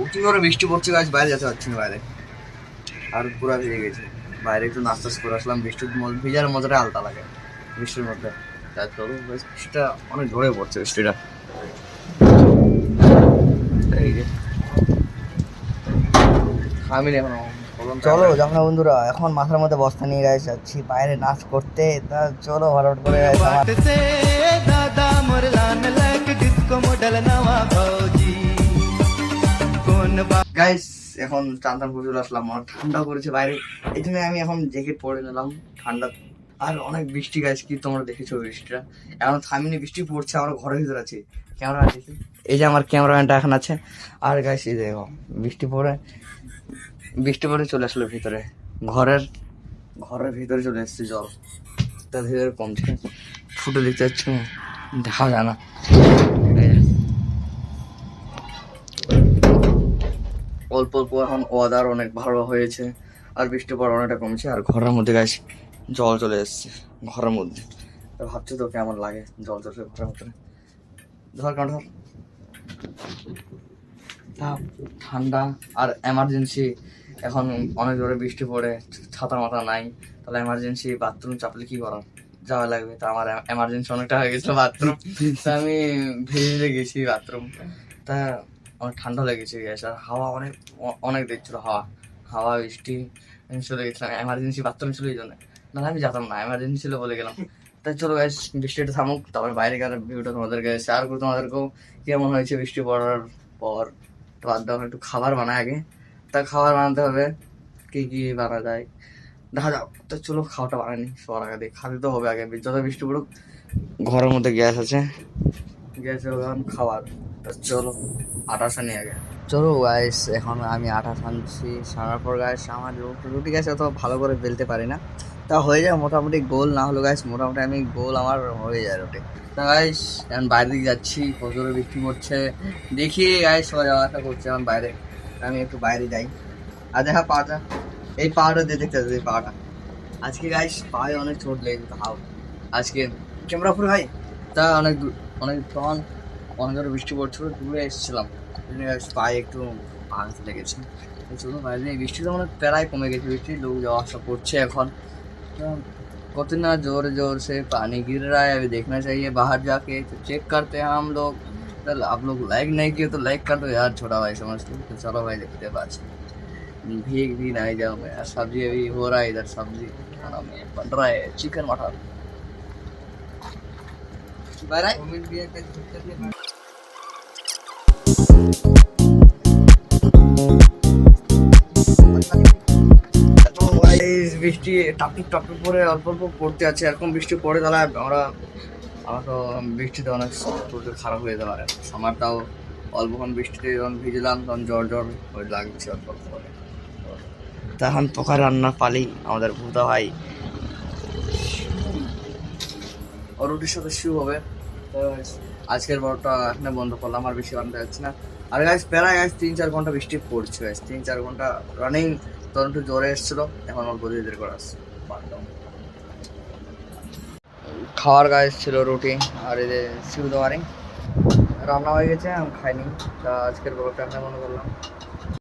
অতি করে বৃষ্টি পড়ছে গাছ, বাইরে যেতে পারছি না বাইরে, আর পুরা ভিজে গেছে। বাইরে একটু নাস্তা করে আসলাম, বৃষ্টির ভিজার মজাটা আলাদা লাগে বৃষ্টির মধ্যে। তার চলো বৃষ্টিটা অনেক জোরে পড়ছে বৃষ্টিটা। এই যে আমি এখনো চলো যাও না বন্ধুরা, এখন মাথার মধ্যে বস্তা নিয়ে গাইস যাচ্ছি বাইরে নাচ করতে। তা চলো হঠাৎ করে दादा मोर लान लाइक डिस्को मॉडल नवा भौजी कोन গাইস এখন চান টান করে চলে আসলাম, অনেক ঠান্ডা করেছে বাইরে, এই জন্য আমি এখন জ্যাকেট পরে নিলাম ঠান্ডা। আর অনেক বৃষ্টি গাইস, কি তোমরা দেখেছো বৃষ্টিটা এখন থামিনি, বৃষ্টি পড়ছে, আমরা ঘরের ভিতরে আছি। ক্যামেরা দেখি, এই যে আমার ক্যামেরাম্যানটা এখন আছে। আর গাইস এই দেখো বৃষ্টি পড়ে চলে আসলো ভিতরে, ঘরের ঘরের ভিতরে চলে এসছে জল, তার ভিতরে কমছে, ফুটে দেখতে পাচ্ছি দেখা যায় না। অল্প অল্প এখন ওয়েদার অনেক ভালো হয়েছে, আর বৃষ্টি পড়া অনেকটা কমছে, আর ঘরের মধ্যে গাছ জল চলে এসছে ঘরের মধ্যে। তো ভাবছো তো কেমন লাগে জল চলে ঘরের মধ্যে। ধর কারণ ঠান্ডা আর এমার্জেন্সি, এখন অনেক জোরে বৃষ্টি পড়ে, ছাতা মাথা নাই, তাহলে এমার্জেন্সি বাথরুম চাপলে কি করার, যাওয়া লাগবে। তা আমার এমার্জেন্সি অনেকটা হয়ে গেছিলো বাথরুম, তা আমি ভিজে গেছি বাথরুম। তা অনেক ঠান্ডা লেগেছে গ্যাস, আর হাওয়া অনেক অনেক দেখছিল, হাওয়া বৃষ্টি, আমি চলে গেছিলাম এমার্জেন্সি বাথরুম ছিল, এই জন্য নাহলে আমি যেতাম না, এমার্জেন্সি ছিল বলে গেলাম। তাই চলো গ্যাস বৃষ্টিটা থামুক, তারপর বাইরে গেলে ভিউটা তোমাদেরকে শেয়ার করবো, তোমাদেরকেও কেমন হয়েছে বৃষ্টি পড়ার পর। তো বাদ দাও, একটু খাবার বানায় আগে, তা খাবার বানাতে হবে, কি কি বানা যায় দেখা যাও। তো চলো খাওয়াটা বানানি সবার আগে, দিয়ে খাতে তো হবে আগে, যত বৃষ্টি পড়ুক। ঘরের মধ্যে গ্যাস আছে, গ্যাসে খাবার। চলো আটা সানি আগে। চলো গাইস এখন আমি আটা সানছি, সানার পর গাইস আমার রুটি গাছ অত ভালো করে বেলতে পারি না, তা হয়ে যায় মোটামুটি গোল, না হলো গাইস মোটামুটি আমি গোল আমার হয়ে যায় রুটি। তা গাইস এখন বাইরের দিকে যাচ্ছি, প্রচুর বৃষ্টি পড়ছে, দেখি গাইস সবাই যাওয়া আসা করছে এখন বাইরে, আমি একটু বাইরে যাই। আর দেখা পাটা, এই পাহাড়টা দিয়ে দেখতে এই পাহাড়টা, আজকে গাইস পায়ে অনেক চোট লেগেছে, হাও আজকে ক্যামেরা পুরো ভাই। তা অনেক তখন অনেক জোরে বৃষ্টি পড়ছিল, দূরে এসেছিলাম, পায়ে একটু আঘাত লেগেছে। চলো বাইরে, বৃষ্টি তো মানে প্রায় কমে গেছে, বৃষ্টি লোক যাওয়া আসা করছে এখন। कितना जोर जोर से पानी गिर रहा है, अभी देखना चाहिए बाहर जाके, तो चेक करते हैं हम लोग। चल आप लोग लाइक नहीं किए तो लाइक कर दो यार, छोटा भाई समझ लो। तो चलो भाई देखते हैं बात, भीग भी नहीं जाऊँ मैं यार। सब्जी अभी हो रहा है इधर, सब्जी खाना में बन रहा है चिकन मटन। বৃষ্টি টাপটুপ টাপটুপ করে অল্প অল্প পড়তে আছে, এরকম বৃষ্টি পড়ে তাহলে আমার তো বৃষ্টিতে অনেক শরীর খারাপ হয়ে যেতে পারে। আমারটাও অল্পক্ষণ বৃষ্টিতে যখন ভিজলাম তখন জ্বর হয়ে লাগছে অল্প অল্প করে। তখন পোকা রান্না পালি আমাদের ভূতা ভাই, আর রুটির সাথে শিউ হবে। তো আজকের বড়টা এখানে বন্ধ করলাম, আর বেশি বানাতে যাচ্ছি না। আর গাছ প্রায় 3-4 ঘন্টা বৃষ্টি পড়ছে, 3-4 ঘন্টা রানিং, তখন একটু জ্বরে এসেছিল, এখন অল্প ধীরে ধীরে করে আসছে। খাওয়ার গাছ ছিল রুটি আর এই যে শিউ দোয়ারি রান্না হয়ে গেছে, আমি খাইনি। তা আজকের ব্লগটা এখানে মনে করলাম।